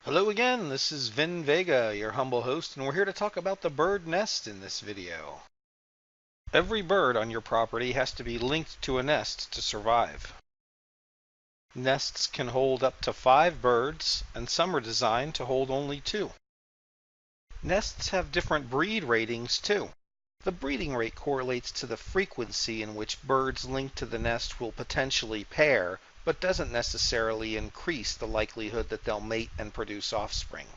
Hello again, this is Vin Vega, your humble host, and we're here to talk about the bird nest in this video. Every bird on your property has to be linked to a nest to survive. Nests can hold up to 5 birds, and some are designed to hold only 2. Nests have different breed ratings too. The breeding rate correlates to the frequency in which birds linked to the nest will potentially pair, but doesn't necessarily increase the likelihood that they'll mate and produce offspring.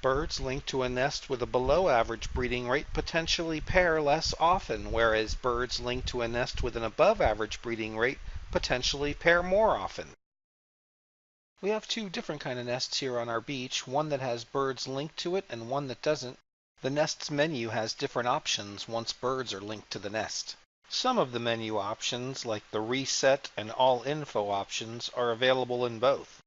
Birds linked to a nest with a below average breeding rate potentially pair less often, whereas birds linked to a nest with an above average breeding rate potentially pair more often. We have 2 different kind of nests here on our beach, one that has birds linked to it and one that doesn't. The nest's menu has different options once birds are linked to the nest. Some of the menu options, like the reset and all info options, are available in both.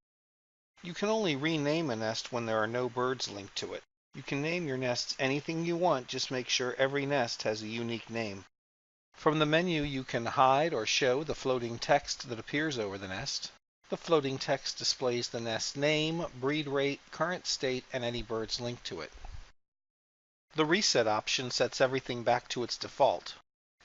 You can only rename a nest when there are no birds linked to it. You can name your nests anything you want, just make sure every nest has a unique name. From the menu you can hide or show the floating text that appears over the nest. The floating text displays the nest name, breed rate, current state, and any birds linked to it. The reset option sets everything back to its default.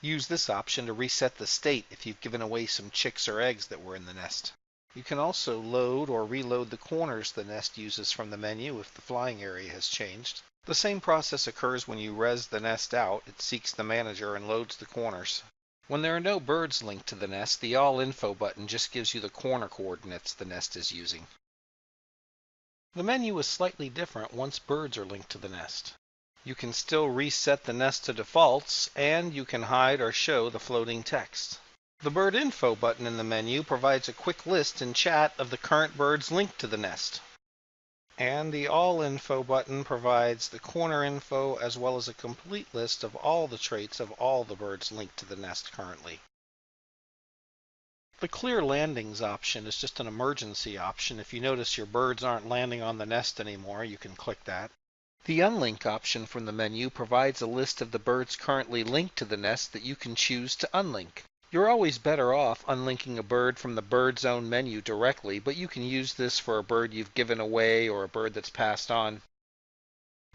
Use this option to reset the state if you've given away some chicks or eggs that were in the nest. You can also load or reload the corners the nest uses from the menu if the flying area has changed. The same process occurs when you res the nest out. It seeks the manager and loads the corners. When there are no birds linked to the nest, the All Info button just gives you the corner coordinates the nest is using. The menu is slightly different once birds are linked to the nest. You can still reset the nest to defaults, and you can hide or show the floating text. The Bird Info button in the menu provides a quick list in chat of the current birds linked to the nest. And the All Info button provides the corner info as well as a complete list of all the traits of all the birds linked to the nest currently. The Clear Landings option is just an emergency option. If you notice your birds aren't landing on the nest anymore, you can click that. The Unlink option from the menu provides a list of the birds currently linked to the nest that you can choose to unlink. You're always better off unlinking a bird from the Bird Zone menu directly, but you can use this for a bird you've given away or a bird that's passed on.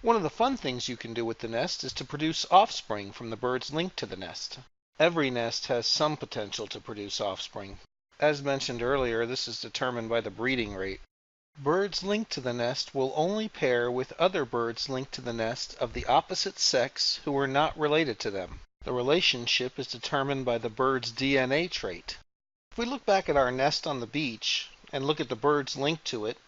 One of the fun things you can do with the nest is to produce offspring from the birds linked to the nest. Every nest has some potential to produce offspring. As mentioned earlier, this is determined by the breeding rate. Birds linked to the nest will only pair with other birds linked to the nest of the opposite sex who are not related to them. The relationship is determined by the bird's DNA trait. If we look back at our nest on the beach and look at the birds linked to it,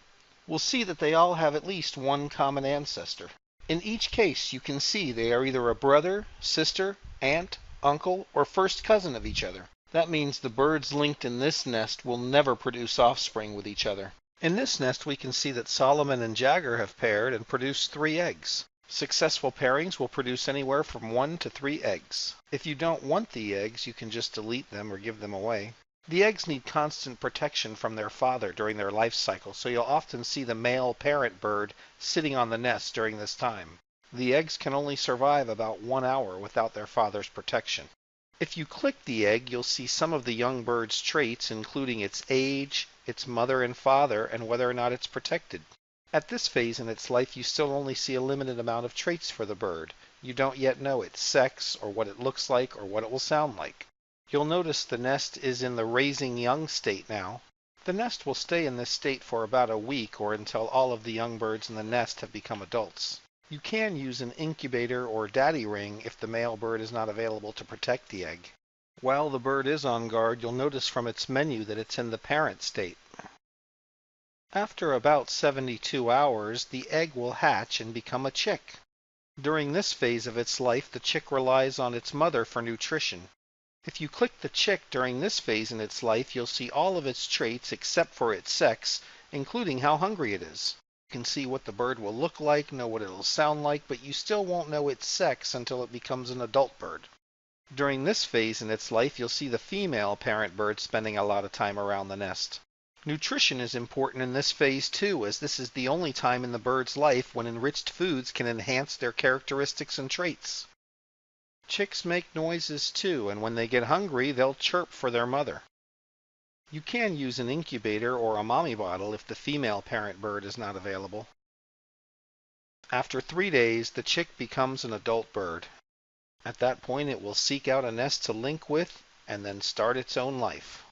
we'll see that they all have at least one common ancestor. In each case, you can see they are either a brother, sister, aunt, uncle, or first cousin of each other. That means the birds linked in this nest will never produce offspring with each other. In this nest, we can see that Solomon and Jagger have paired and produced 3 eggs. Successful pairings will produce anywhere from 1 to 3 eggs. If you don't want the eggs, you can just delete them or give them away. The eggs need constant protection from their father during their life cycle, so you'll often see the male parent bird sitting on the nest during this time. The eggs can only survive about 1 hour without their father's protection. If you click the egg, you'll see some of the young bird's traits, including its age, its mother and father, and whether or not it's protected. At this phase in its life, you still only see a limited amount of traits for the bird. You don't yet know its sex, or what it looks like, or what it will sound like. You'll notice the nest is in the raising young state now. The nest will stay in this state for about a week or until all of the young birds in the nest have become adults. You can use an incubator or daddy ring if the male bird is not available to protect the egg. While the bird is on guard, you'll notice from its menu that it's in the parent state. After about 72 hours, the egg will hatch and become a chick. During this phase of its life, the chick relies on its mother for nutrition. If you click the chick during this phase in its life, you'll see all of its traits except for its sex, including how hungry it is. You can see what the bird will look like, know what it'll sound like, but you still won't know its sex until it becomes an adult bird. During this phase in its life, you'll see the female parent bird spending a lot of time around the nest. Nutrition is important in this phase too, as this is the only time in the bird's life when enriched foods can enhance their characteristics and traits. Chicks make noises too, and when they get hungry, they'll chirp for their mother. You can use an incubator or a mommy bottle if the female parent bird is not available. After 3 days, the chick becomes an adult bird. At that point, it will seek out a nest to link with and then start its own life.